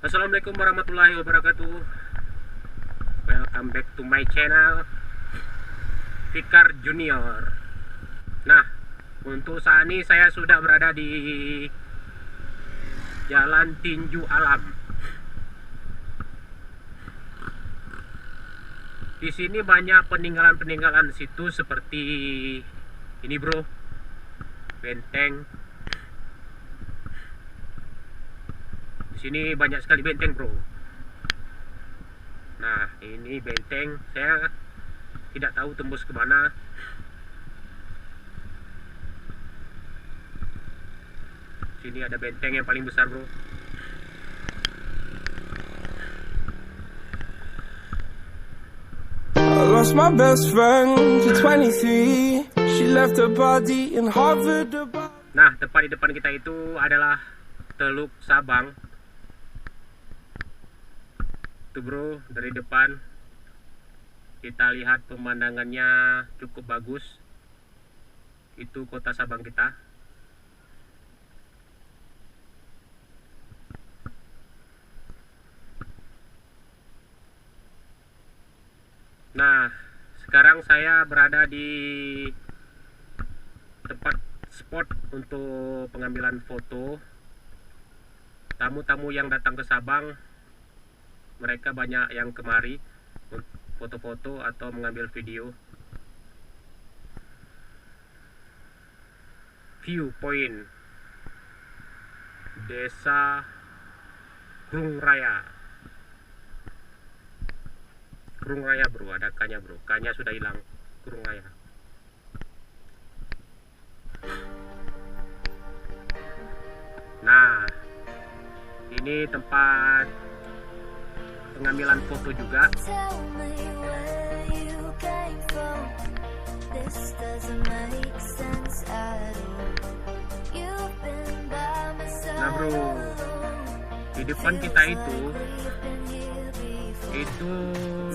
Assalamualaikum warahmatullahi wabarakatuh. Welcome back to my channel Fikar Junior. Nah, untuk saat ini saya sudah berada di Jalan Tinju Alam. Di sini banyak peninggalan-peninggalan situ seperti ini bro, benteng. Di sini banyak sekali benteng bro. Nah ini benteng, saya tidak tahu tembus kemana. Sini ada benteng yang paling besar bro. I lost my best friend to 23. She left her body in Harvard. Nah, tepat di depan kita itu adalah Teluk Sabang. Tuh bro, dari depan kita lihat pemandangannya cukup bagus. Itu kota Sabang kita. Nah, sekarang saya berada di tempat spot untuk pengambilan foto. Tamu-tamu yang datang ke Sabang, mereka banyak yang kemari foto-foto atau mengambil video. Viewpoint Desa Krung Raya. Krung Raya bro, ada kanya bro, kanya sudah hilang. Krung Raya. Nah, ini tempat pengambilan foto juga. Nah bro, di depan kita itu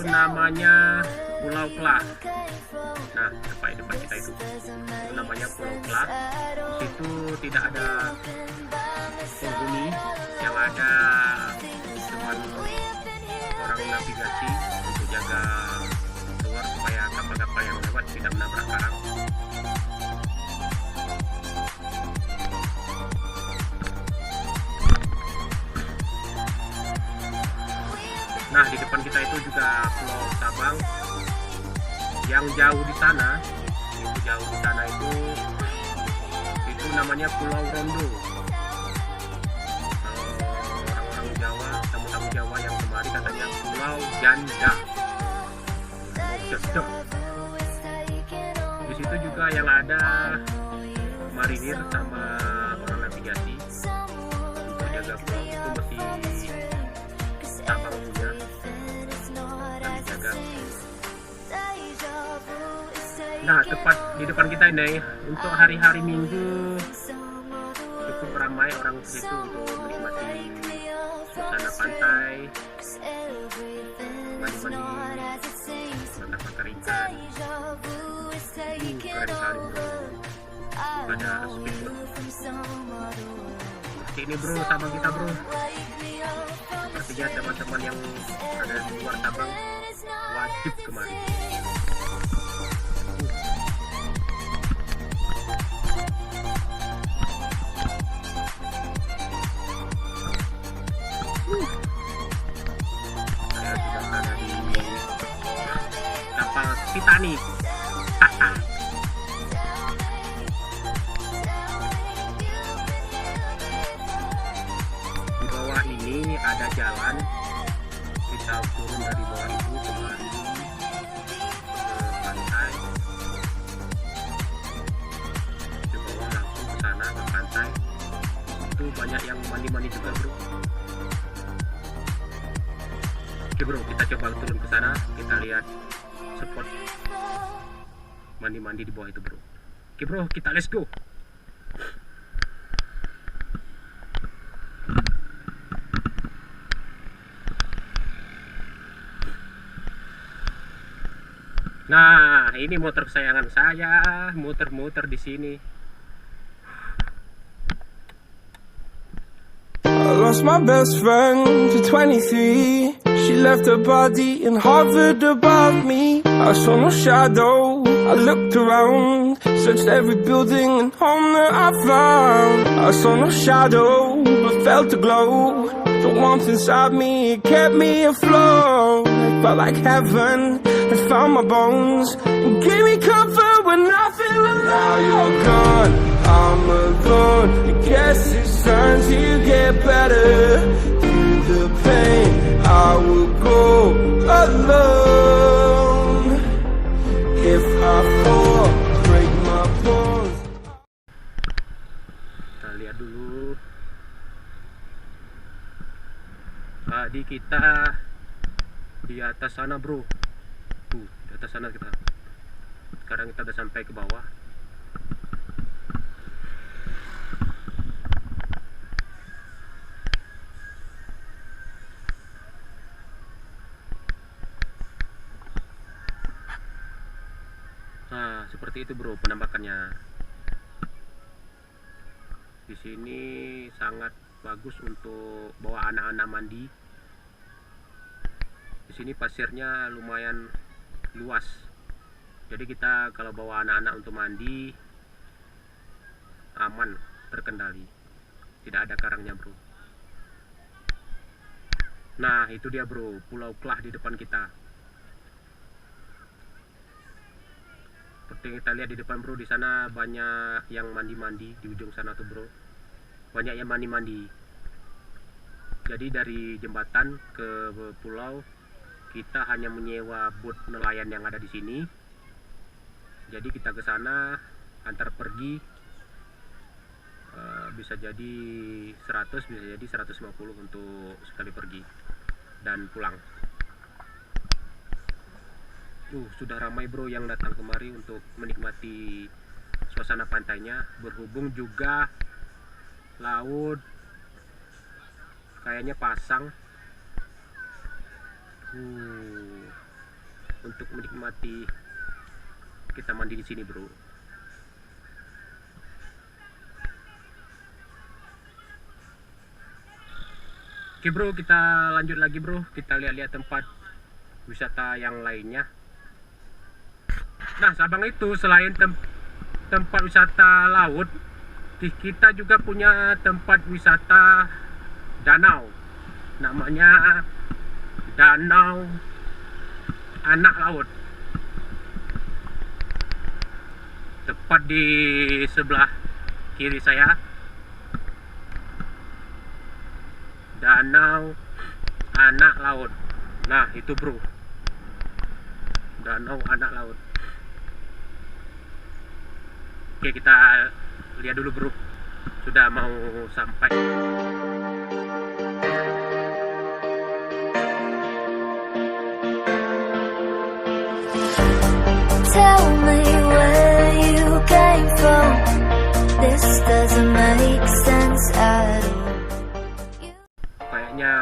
namanya Pulau Klah. Nah, tepat di depan kita itu namanya Pulau Klah. Di situ tidak ada penghuni, yang ada cuma orang navigasi untuk jaga luar supaya kapal-kapal yang lewat tidak menabrak karang. Nah, di depan kita itu juga Pulau Sabang. Yang jauh di sana, itu namanya Pulau Rondo. Orang-orang Jawa, tamu-tamu Jawa yang kemari katanya Pulau Janda. Di situ juga yang ada marinir sama orang navigasi untuk jaga pulau itu masih Sabang punya dan dijaga. Nah, tepat di depan kita ini untuk hari-hari Minggu cukup ramai orang ke situ untuk menikmati suasana pantai, mandi-mandi, bakar-bakar ikan. Keren kali bro, pada speedboat. Seperti ini bro, Sabang kita bro. Sepertinya teman-teman yang ada di luar Sabang wajib kemari. Saya sudah berada di kapal Titanic. Di bawah ini ada jalan, kita turun dari bawah itu kemari ke pantai. Di bawah langsung ke sana ke pantai. Itu banyak yang mandi-mandi juga bro. Oke bro, kita coba turun ke sana, kita lihat spot mandi-mandi di bawah itu bro. Oke bro, kita let's go. Nah, ini motor kesayangan saya, muter-muter di sini. I lost my best friend to 23. She left her body and hovered above me. I saw no shadow, I looked around, searched every building and home that I found. I saw no shadow, but felt the glow. The warmth inside me, it kept me afloat. It felt like heaven had found my bones and gave me comfort when I feel alone. Now you're gone, I'm alone. I guess it's time to get better. Through the pain, I will go alone. If I fall, break my bones. Kita lihat dulu. Tadi kita di atas sana bro. Di atas sana kita. Sekarang kita udah sampai ke bawah. Nah, seperti itu bro penampakannya. Di sini sangat bagus untuk bawa anak-anak mandi. Di sini pasirnya lumayan luas. Jadi kita kalau bawa anak-anak untuk mandi aman, terkendali. Tidak ada karangnya, bro. Nah, itu dia, bro, Pulau Klah di depan kita. Seperti yang kita lihat di depan, bro, di sana banyak yang mandi-mandi di ujung sana tuh, bro. Banyak yang mandi-mandi. Jadi dari jembatan ke pulau kita hanya menyewa boot nelayan yang ada di sini. Jadi kita ke sana antar pergi bisa jadi 100, bisa jadi 150 untuk sekali pergi dan pulang. Sudah ramai bro yang datang kemari untuk menikmati suasana pantainya. Berhubung juga laut kayaknya pasang, untuk menikmati kita mandi di sini, bro. Oke, bro, kita lanjut lagi, bro. Kita lihat-lihat tempat wisata yang lainnya. Nah, Sabang itu selain tempat wisata laut, kita juga punya tempat wisata danau. Namanya Danau Anak Laut. Tepat di sebelah kiri saya. Danau Anak Laut. Nah, itu, bro. Danau Anak Laut. Oke, kita lihat dulu, bro. Sudah mau sampai. Tell me where you came from. This doesn't make sense at all. Kayaknya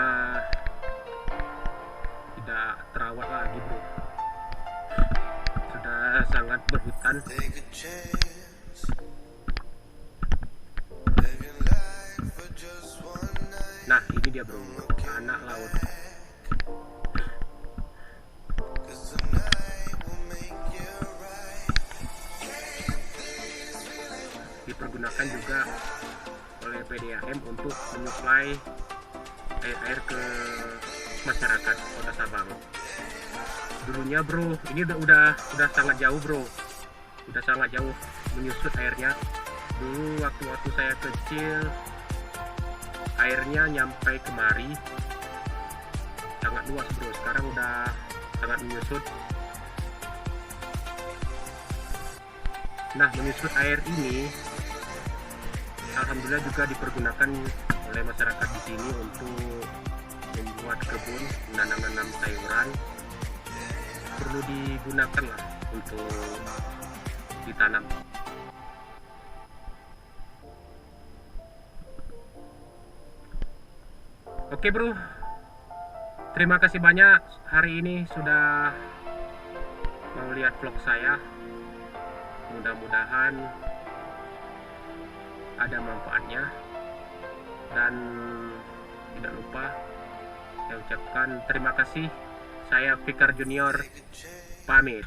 tidak terawat lagi, bro. Sudah sangat berhutan. Nah, ini dia, bro, anak laut. Dipergunakan juga oleh PDAM untuk menyuplai air ke masyarakat Kota Sabang. Dulunya, bro, ini udah sangat jauh, bro. Udah sangat jauh menyusut airnya. Dulu waktu saya kecil airnya nyampe kemari, sangat luas, bro. Sekarang udah sangat menyusut. Nah, menyusut air ini alhamdulillah juga dipergunakan oleh masyarakat di sini untuk membuat kebun, menanam sayuran. Perlu digunakan lah untuk ditanam. Oke, bro, terima kasih banyak hari ini sudah mau lihat vlog saya. Mudah-mudahan ada manfaatnya dan lupa saya ucapkan terima kasih. Saya Fikar Junior pamit.